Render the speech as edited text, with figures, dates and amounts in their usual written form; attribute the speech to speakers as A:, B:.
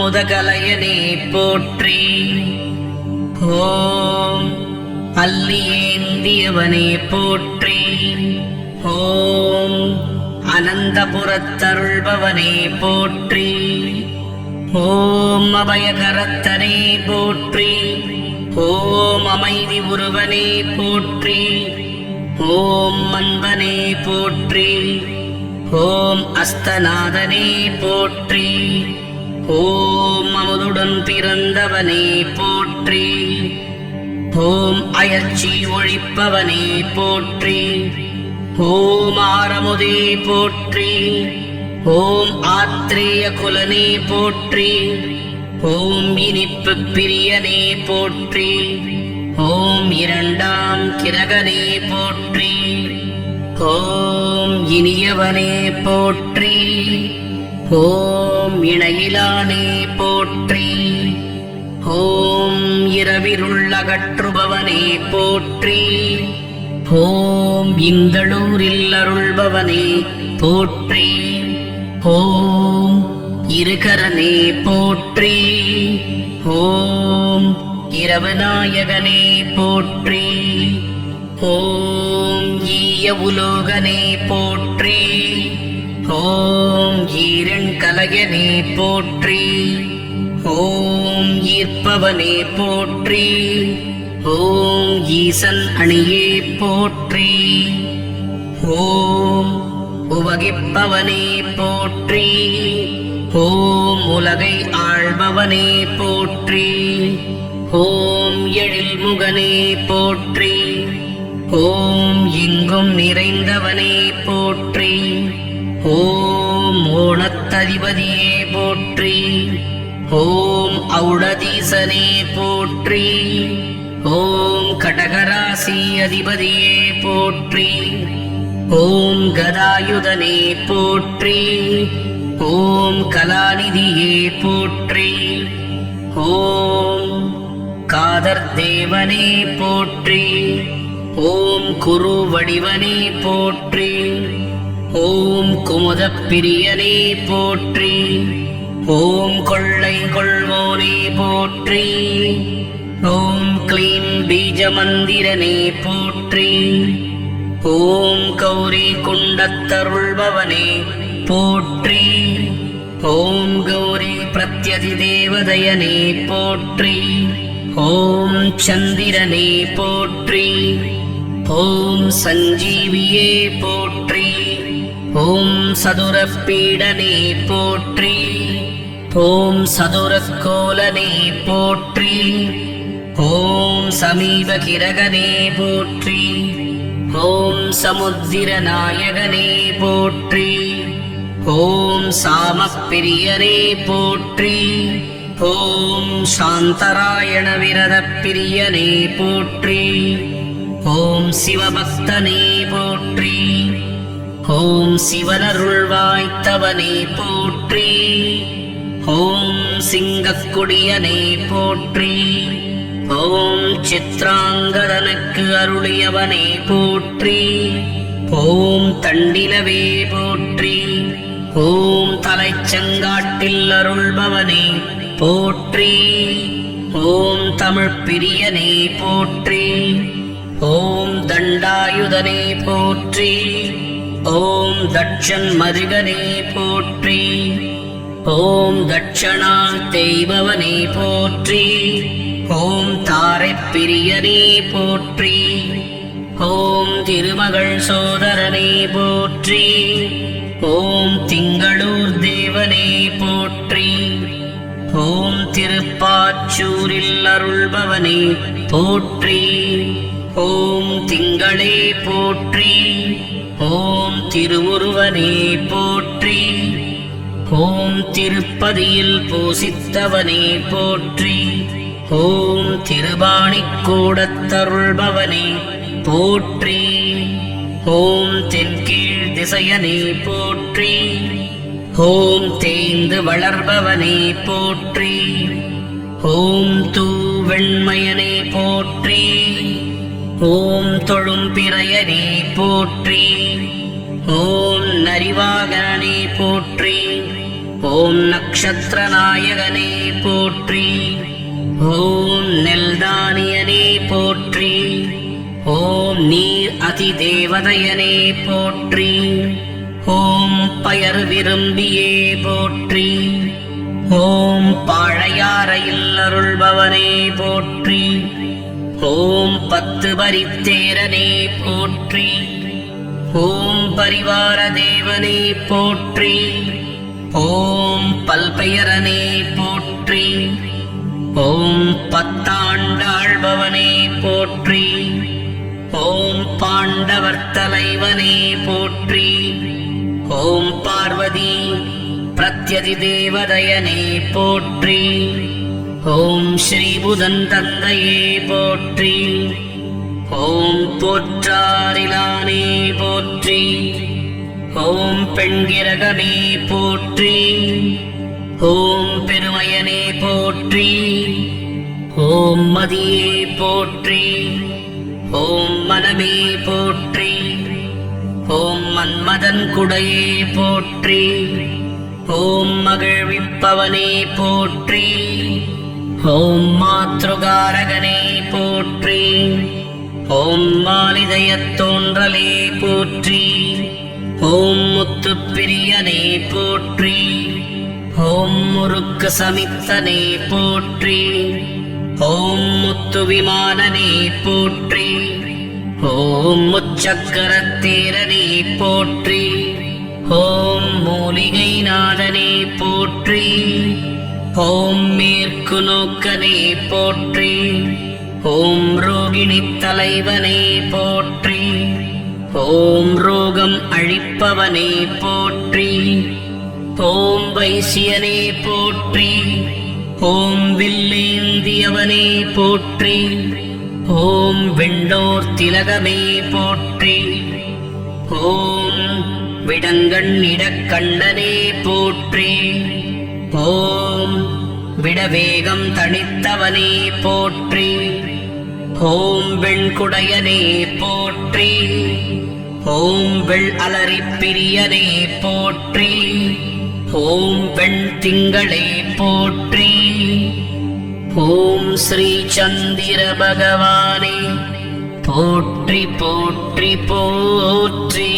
A: அமுதகலையனே போற்றி. ஓம் அல்லியேந்தியவனே போற்றி. ஓம் அனந்தபுரத்தருள்பவனே போற்றி. ஓம் அபயகரத்தனே போற்றி. ஓம் அமைதி உருவனே போற்றி. ஓம் மன்பனே போற்றி. ஓம் அஸ்தநாதனே போற்றி. ஓம் அமுதுடன் பிறந்தவனே போற்றி. ஓம் அயற்சி ஒழிப்பவனே போற்றி. ஓம் ஆரமுதே போற்றி. ஓம் ஆத்ரேய குலனே போற்றி. ஓம் இனிப்பு பிரியனே போற்றி. ஓம் இரண்டாம் கிரகனே போற்றி. ஓம் இனியவனே போற்றி. ஓம் இணையிலானே போற்றி. ஓம் இரவிருள்ளகற்றுபவனே போற்றி. ஓம் இந்தளூரில் அருள்பவனே போற்றி. ஓம் இருகரனே போற்றி. ஓம் இரவநாயகனே போற்றி. ஓம் ஈய உலோகனே போற்றி. ஓம் ஈரண்கலையனே போற்றி. ஓம் ஈர்ப்பவனே போற்றி. ஓம் ஈசன் அணியே போற்றி. ஓம் உவகிப்பவனே போற்றி. ஓம் உலகை ஆள்பவனே போற்றி. ஓம் எழில்முகனே போற்றி. ஓம் எங்கும் நிறைந்தவனே போற்றி. ஓம் ஓணத்ததிபதியே போற்றி. ஓம் ஔடதீசனே போற்றி. ஓம் கடகராசி அதிபதியே போற்றி. ஓம் கதாயுதனே போற்றி. ஓம் கலாநிதியே போற்றி. ஓம் காதர் தேவனே போற்றி. ஓம் குரு வடிவனே போற்றி. ஓம் குமுதப் பிரியனே போற்றி. ஓம் கொள்ளை கொள்வோனே போற்றி. ஓம் க்ளீம் பீஜமந்திரனே போற்றி. ஓம் கௌரி குண்டத்தருள்பவனே போற்றி. ஓம் கௌரி பிரத்யதி தேவதயனே போற்றி. ஓம் சந்திரனே போற்றி. ஓம் சஞ்சீவியே போற்றி. ஓம் சதுரப்பீடனே போற்றி. ஓம் சதுரக்கோலனே போற்றி. ஓம் சமீபகிரகனே போற்றி. ஓம் சமுத்திரநாயகனே போற்றி. ஓம் சாமப்பிரியனே போற்றி. ஓம் சாந்தராயண விரதப்பிரியனே போற்றி. ஓம் சிவபக்தனே போற்றி. ஓம் சிவனருள்வாய்த்தவனே போற்றி. ஓம் சிங்கக்குடியனே போற்றி. ஓம் சித்ராங்கதனுக்கு அருளியவனே போற்றி. ஓம் தண்டிலவே போற்றி. ஓம் தலைச்சங்காட்டில் அருள்பவனே போற்றி. ஓம் தமிழ் பிரியனே போற்றி. ஓம் தண்டாயுதனே போற்றி. ஓம் தட்சன் மருகனே போற்றி. ஓம் தட்சணால் தேய்பவனே போற்றி. ஓம் தாரைப் பிரியனே போற்றி. ஓம் திருமகள் சோதரனே போற்றி. ஓம் திங்களூர் தேவனே போற்றி. ஓம் திருப்பாச்சூரில் அருள்பவனே போற்றி. ஓம் திங்களே போற்றி. ஓம் திருவுருவனே போற்றி. ஓம் திருப்பதியில் பூசித்தவனே போற்றி. ஓம் திருபாணிக்கூடத்தருள்பவனே போற்றி. ஓம் தென்கீழ் திசையனே போற்றி. ஓம் தேய்ந்து வளர்பவனே போற்றி. ஓம் தூவெண்மயனே போற்றி. ஓம் தொழும் பிறையனே போற்றி. ஓம் நரிவாகனே போற்றி. ஓம் நக்ஷத்திர நாயகனே போற்றி. ஓம் நெல்தானியனே போற்றி. ஓம் நீர் அதிதேவதையனே போற்றி. ஓம் பயர் விரும்பியே போற்றி. ஓம் பாழையாறையில் அருள்பவனே போற்றி. ஓம் பத்து பரித்தேரனே போற்றி. ஓம் பரிவார தேவனே போற்றி. ஓம் பல்பெயரனே போற்றி. ஓம் பத்தாண்டாள்பவனே போற்றி. ஓம் பாண்டவர் தலைவனே போற்றி. ஓம் பார்வதி பிரத்யதி தேவதயனே போற்றி. ஓம் ஸ்ரீபுதன் தந்தையே போற்றி. ஓம் போற்றாரிலானே போற்றி. ஓம் பெண்கிரகமே போற்றி. ஓம் பெருமையனே போற்றி. ஓம் மதியே போற்றி. ஓம் மனமே போற்றி. ஓம் மன்மதன் குடையே போற்றி. ஓம் மகிழ்விப்பவனே போற்றி. ஓம் மாத்ருகாரகனே போற்றி. ஓம் மாலிதயத் தோன்றலே போற்றி. ஓம் முத்துப்பிரியனே போற்றி. ஓம் முருக்கு சமித்தனே போற்றி. ஓம் முத்து விமானனே போற்றி. ஓம் முச்சக்கரத்தேரனே போற்றி. ஓம் மூலிகை நாதனே போற்றி. ஓம் மேற்கு நோக்கனே போற்றி. ஓம் ரோகிணி தலைவனே போற்றி. ஓம் ரோகம் அழிப்பவனே போற்றி. ஓம் வைசியனே போற்றி. ஓம் வில்லேந்தியவனே போற்றி. ஓம் வெண்டோர் திலகமே போற்றி. ஓம் விடங்கண்ணிடக்கண்ணனே போற்றி. ஓம் விடவேகம் தணித்தவனே போற்றி. ஓம் வெண்குடையனே போற்றி. ஓம் வெள் அலரிப்பிரியனே போற்றி. ஓம் வெண் திங்களே போற்றி. ஓம் ஸ்ரீ சந்திர பகவானே போற்றி போற்றி போற்றி.